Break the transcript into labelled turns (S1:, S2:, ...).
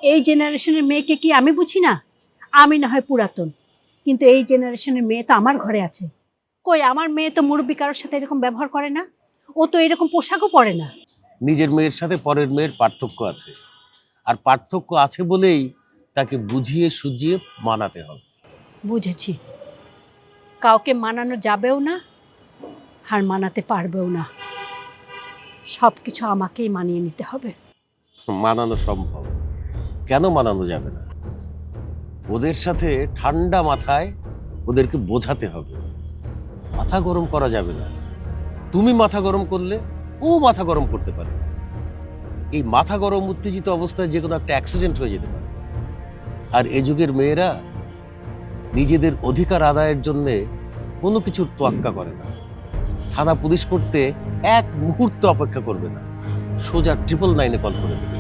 S1: এই জেনারেশনের মেয়েকে কি আমি বুঝি না? আমি না হয় পুরাতন, কিন্তু এই জেনারেশনের মেয়ে তো আমার ঘরে আছে। কই আমার মেয়ে তো মুরব্বী কারোর সাথে এরকম ব্যবহার করে না, ও তো এরকম পোশাকও পরে না।
S2: নিজের মেয়ের সাথে পরের মেয়ের পার্থক্য আছে, আর পার্থক্য আছে বলেই তাকে বুঝিয়ে সুঝিয়ে মানাতে হবে।
S1: বুঝেছি, কাউকে মানানো যাবেও না আর মানাতে পারবেও না, সব কিছু আমাকেই মানিয়ে নিতে হবে।
S2: মানানো সম্ভব, কেন মানানো যাবে না? ওদের সাথে ঠান্ডা মাথায় ওদেরকে বোঝাতে হবে। মাথা গরম করা যাবে না। তুমি মাথা গরম করলে ও মাথা গরম করতে পারে। এই মাথা গরম উত্তেজিত অবস্থায় যে কোনো একটা অ্যাক্সিডেন্ট হয়ে যেতে পারে। আর এ যুগের মেয়েরা নিজেদের অধিকার আদায়ের জন্য কোনো কিছুর তোয়াক্কা করে না। থানা পুলিশ করতে এক মুহূর্ত অপেক্ষা করবে না, সোজা 999 কল করে দেবে।